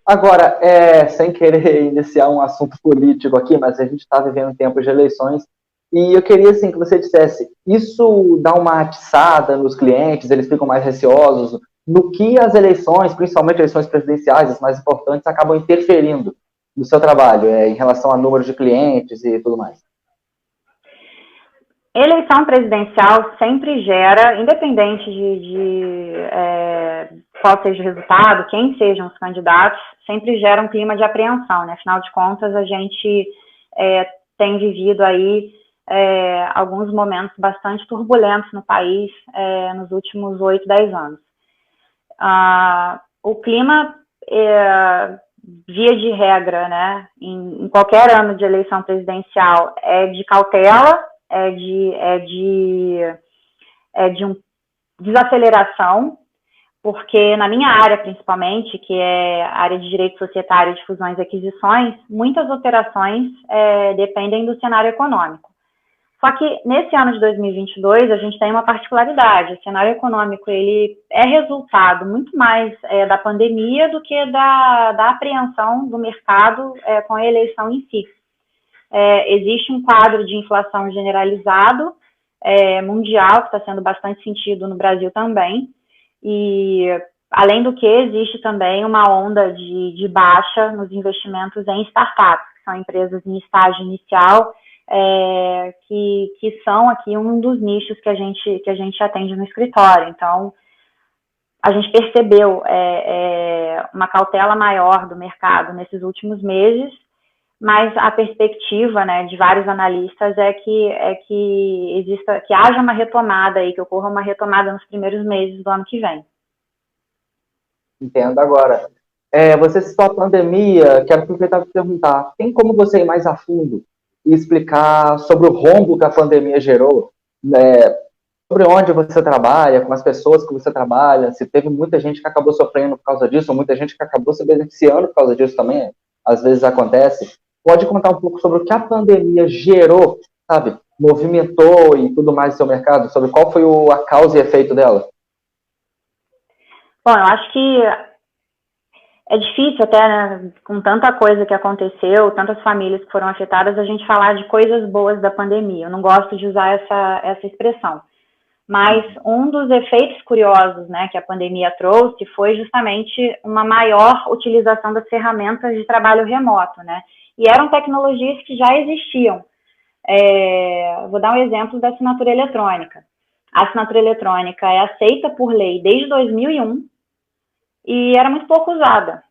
Agora, sem querer iniciar um assunto político aqui, mas a gente está vivendo tempos de eleições, e eu queria assim, que você dissesse, isso dá uma atiçada nos clientes, eles ficam mais receosos, no que as eleições, principalmente eleições presidenciais, as mais importantes, acabam interferindo no seu trabalho, em relação a número de clientes e tudo mais? Eleição presidencial sempre gera, independente qual seja o resultado, quem sejam os candidatos, sempre gera um clima de apreensão, né? Afinal de contas, a gente tem vivido aí alguns momentos bastante turbulentos no país nos últimos 8, 10 anos. O clima, via de regra, né, em qualquer ano de eleição presidencial, é de cautela, é de uma desaceleração, porque na minha área, principalmente, que é a área de direito societário de fusões e aquisições, muitas operações dependem do cenário econômico. Só que nesse ano de 2022 a gente tem uma particularidade. O cenário econômico ele é resultado muito mais da pandemia do que da apreensão do mercado com a eleição em si. Existe um quadro de inflação generalizado mundial que está sendo bastante sentido no Brasil também. E além do que existe também uma onda de baixa nos investimentos em startups, que são empresas em estágio inicial, que são aqui um dos nichos que a gente atende no escritório. Então, a gente percebeu uma cautela maior do mercado nesses últimos meses, mas a perspectiva, né, de vários analistas é que haja uma retomada aí, que ocorra uma retomada nos primeiros meses do ano que vem. Entendo. Agora, você citou a pandemia, quero aproveitar para perguntar, tem como você ir mais a fundo e explicar sobre o rombo que a pandemia gerou, né, sobre onde você trabalha, com as pessoas que você trabalha, se teve muita gente que acabou sofrendo por causa disso, ou muita gente que acabou se beneficiando por causa disso também, às vezes acontece. Pode contar um pouco sobre o que a pandemia gerou, sabe, movimentou e tudo mais no seu mercado, sobre qual foi a causa e efeito dela? Bom, eu acho que é difícil até, né, com tanta coisa que aconteceu, tantas famílias que foram afetadas, a gente falar de coisas boas da pandemia. Eu não gosto de usar essa expressão. Mas um dos efeitos curiosos, né, que a pandemia trouxe foi justamente uma maior utilização das ferramentas de trabalho remoto, né? E eram tecnologias que já existiam. Vou dar um exemplo da assinatura eletrônica. A assinatura eletrônica é aceita por lei desde 2001 e era muito pouco usada.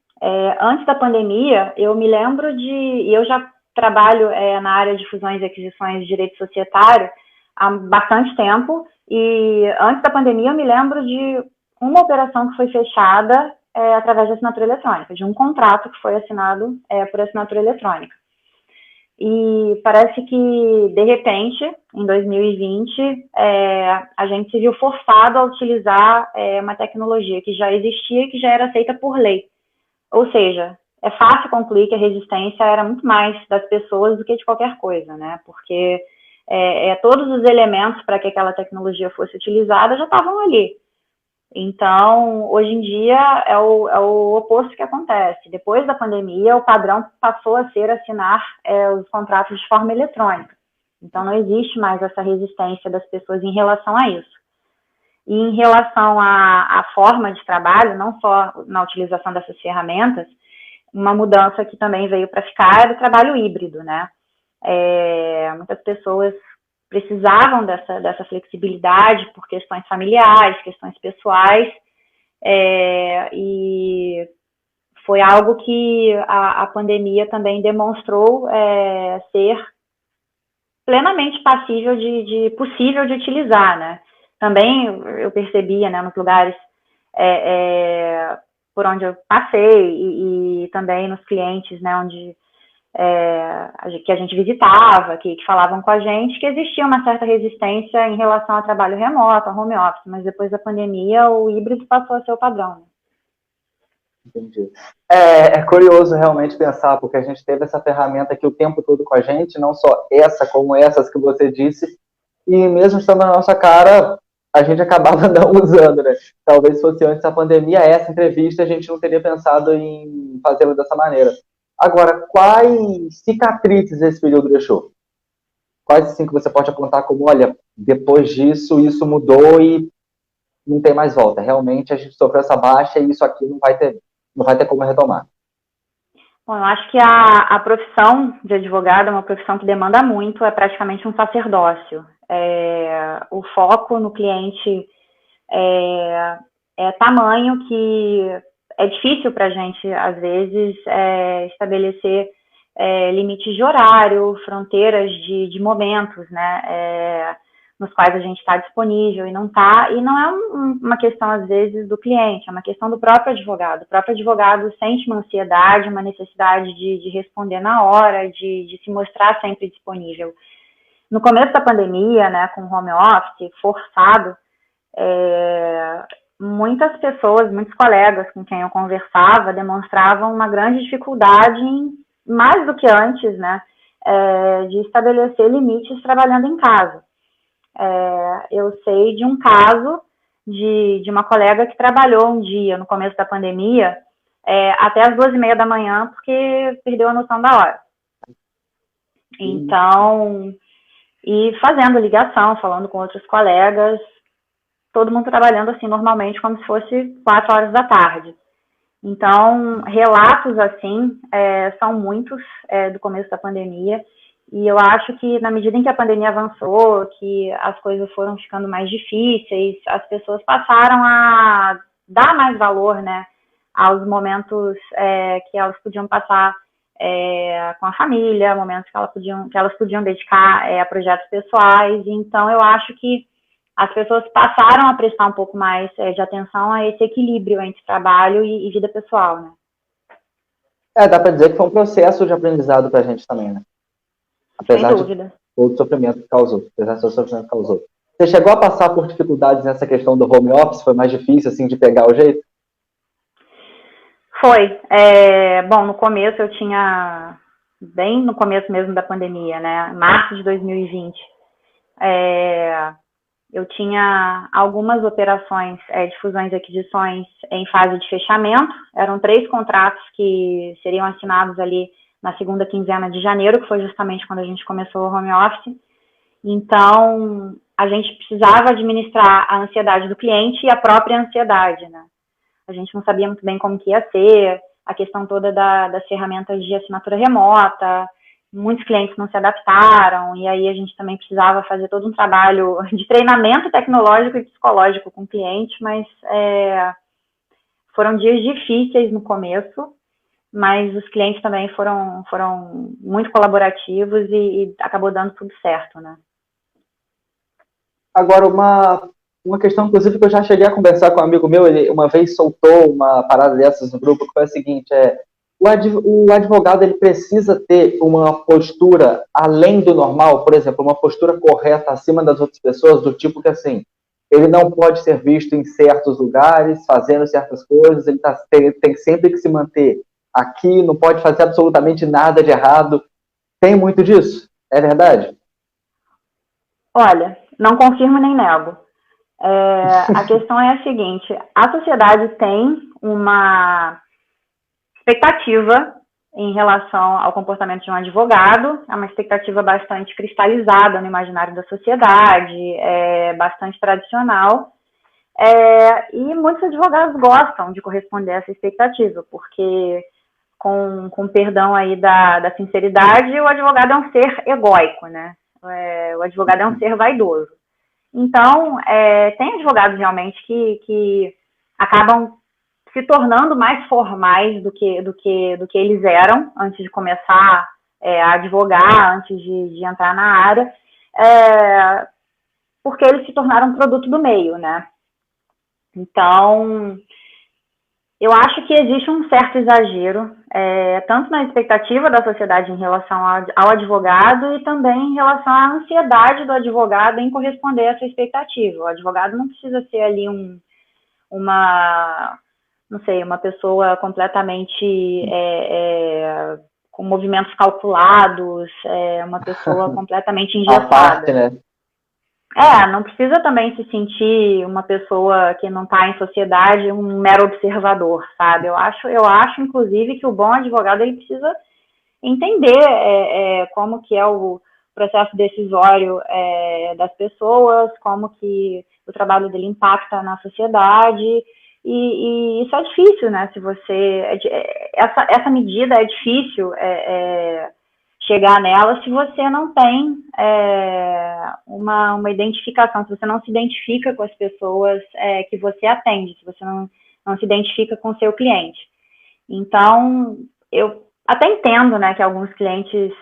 Antes da pandemia, eu me lembro e eu já trabalho na área de fusões e aquisições de direito societário há bastante tempo, e antes da pandemia eu me lembro de uma operação que foi fechada através de assinatura eletrônica, de um contrato que foi assinado por assinatura eletrônica. E parece que, de repente, em 2020, a gente se viu forçado a utilizar uma tecnologia que já existia e que já era aceita por lei. Ou seja, é fácil concluir que a resistência era muito mais das pessoas do que de qualquer coisa, né? Porque todos os elementos para que aquela tecnologia fosse utilizada já estavam ali. Então, hoje em dia, é o oposto que acontece. Depois da pandemia, o padrão passou a ser assinar os contratos de forma eletrônica. Então, não existe mais essa resistência das pessoas em relação a isso. E em relação à forma de trabalho, não só na utilização dessas ferramentas, uma mudança que também veio para ficar é o trabalho híbrido, né? Muitas pessoas precisavam dessa flexibilidade por questões familiares, questões pessoais, e foi algo que a pandemia também demonstrou ser plenamente possível de utilizar, né? Também eu percebia, né, nos lugares por onde eu passei e também nos clientes, né, onde que a gente visitava, que falavam com a gente, que existia uma certa resistência em relação ao trabalho remoto, ao home office, mas depois da pandemia o híbrido passou a ser o padrão. Entendi. É curioso realmente pensar, porque a gente teve essa ferramenta aqui o tempo todo com a gente, não só essa, como essas que você disse, e mesmo estando na nossa cara, a gente acabava não usando, né? Talvez fosse antes da pandemia, essa entrevista, a gente não teria pensado em fazê-lo dessa maneira. Agora, quais cicatrizes esse período deixou? Quais, assim, que você pode apontar como, olha, depois disso, isso mudou e não tem mais volta. Realmente, a gente sofreu essa baixa e isso aqui não vai ter como retomar. Bom, eu acho que a profissão de advogado é uma profissão que demanda muito, é praticamente um sacerdócio. O foco no cliente é tamanho que é difícil para a gente, às vezes, estabelecer limites de horário, fronteiras de momentos, né, nos quais a gente está disponível e não está, e não é uma questão, às vezes, do cliente, é uma questão do próprio advogado. O próprio advogado sente uma ansiedade, uma necessidade de responder na hora, de se mostrar sempre disponível. No começo da pandemia, né, com o home office forçado, muitas pessoas, muitos colegas com quem eu conversava demonstravam uma grande dificuldade em, mais do que antes, né, de estabelecer limites trabalhando em casa. Eu sei de um caso de uma colega que trabalhou um dia no começo da pandemia até as 2:30 da manhã porque perdeu a noção da hora. Então, e fazendo ligação, falando com outros colegas, todo mundo trabalhando assim normalmente como se fosse 4 horas da tarde. Então, relatos assim são muitos do começo da pandemia. E eu acho que, na medida em que a pandemia avançou, que as coisas foram ficando mais difíceis, as pessoas passaram a dar mais valor, né, aos momentos que elas podiam passar com a família, momentos que elas podiam dedicar a projetos pessoais. Então, eu acho que as pessoas passaram a prestar um pouco mais de atenção a esse equilíbrio entre trabalho e vida pessoal, né? Dá para dizer que foi um processo de aprendizado para a gente também, né? Apesar Sem dúvida. de todo o sofrimento que causou. Apesar do sofrimento que causou. Você chegou a passar por dificuldades nessa questão do home office? Foi mais difícil, assim, de pegar o jeito? Foi. Bom, no começo eu tinha, bem no começo mesmo da pandemia, né? Março de 2020. Eu tinha algumas operações de fusões e aquisições em fase de fechamento. Eram 3 contratos que seriam assinados ali na segunda quinzena de janeiro, que foi justamente quando a gente começou o home office. Então, a gente precisava administrar a ansiedade do cliente e a própria ansiedade, né? A gente não sabia muito bem como que ia ser, a questão toda das ferramentas de assinatura remota, muitos clientes não se adaptaram, e aí a gente também precisava fazer todo um trabalho de treinamento tecnológico e psicológico com o cliente, mas foram dias difíceis no começo, mas os clientes também foram muito colaborativos e acabou dando tudo certo, né? Agora, uma questão, inclusive, que eu já cheguei a conversar com um amigo meu, ele uma vez soltou uma parada dessas no grupo, que foi a seguinte, o advogado ele precisa ter uma postura além do normal, por exemplo, uma postura correta acima das outras pessoas, do tipo que, assim, ele não pode ser visto em certos lugares, fazendo certas coisas, ele tem sempre que se manter aqui, não pode fazer absolutamente nada de errado. Tem muito disso? É verdade? Olha, não confirmo nem nego. A questão é a seguinte, a sociedade tem uma expectativa em relação ao comportamento de um advogado, é uma expectativa bastante cristalizada no imaginário da sociedade, bastante tradicional, e muitos advogados gostam de corresponder a essa expectativa, porque, com perdão aí da sinceridade, o advogado é um ser egóico, né? O advogado é um ser vaidoso. Então, tem advogados realmente que acabam se tornando mais formais do que eles eram antes de começar a advogar, antes de entrar na área, porque eles se tornaram um produto do meio, né? Então, eu acho que existe um certo exagero, tanto na expectativa da sociedade em relação ao advogado e também em relação à ansiedade do advogado em corresponder a essa expectativa. O advogado não precisa ser ali uma pessoa completamente com movimentos calculados, uma pessoa completamente engessada. A parte, né? Não precisa também se sentir uma pessoa que não está em sociedade, um mero observador, sabe? Eu acho, inclusive, que o bom advogado ele precisa entender como que é o processo decisório das pessoas, como que o trabalho dele impacta na sociedade, e isso é difícil, né? Se você essa medida é difícil chegar nela se você não tem uma identificação, se você não se identifica com as pessoas que você atende, se você não se identifica com o seu cliente. Então, eu até entendo, né, que alguns clientes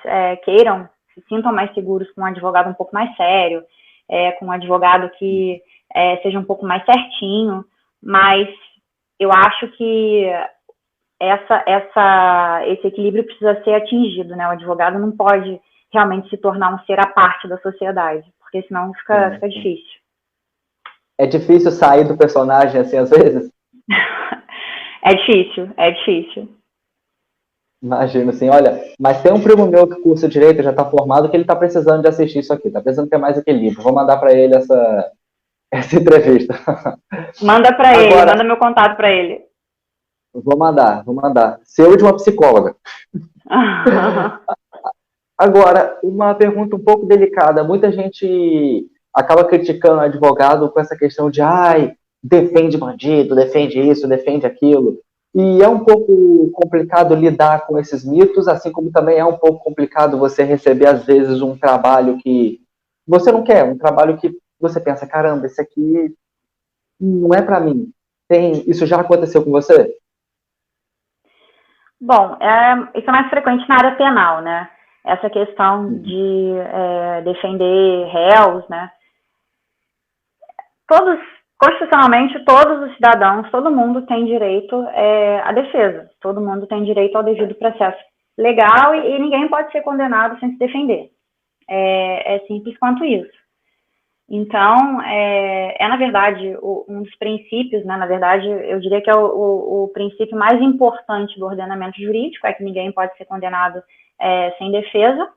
queiram, se sintam mais seguros com um advogado um pouco mais sério, com um advogado que seja um pouco mais certinho, mas eu acho que esse equilíbrio precisa ser atingido, né? O advogado não pode realmente se tornar um ser à parte da sociedade, porque senão fica difícil. É difícil sair do personagem assim às vezes? É difícil. Imagino assim, olha, mas tem um primo meu que cursa Direito, já está formado, que ele está precisando de assistir isso aqui, está precisando ter mais equilíbrio. Vou mandar para ele essa entrevista. Manda para ele, manda meu contato para ele. Vou mandar. Seu de uma psicóloga. Agora, uma pergunta um pouco delicada. Muita gente acaba criticando o advogado com essa questão de defende bandido, defende isso, defende aquilo. E é um pouco complicado lidar com esses mitos, assim como também é um pouco complicado você receber, às vezes, um trabalho que você não quer, um trabalho que você pensa, caramba, esse aqui não é para mim. Isso já aconteceu com você? Bom, isso é mais frequente na área penal, né? Essa questão de defender réus, né? Constitucionalmente, todos os cidadãos, todo mundo tem direito à defesa, todo mundo tem direito ao devido processo legal e ninguém pode ser condenado sem se defender. É simples quanto isso. Então, na verdade, um dos princípios, né, na verdade, eu diria que é o princípio mais importante do ordenamento jurídico, é que ninguém pode ser condenado sem defesa.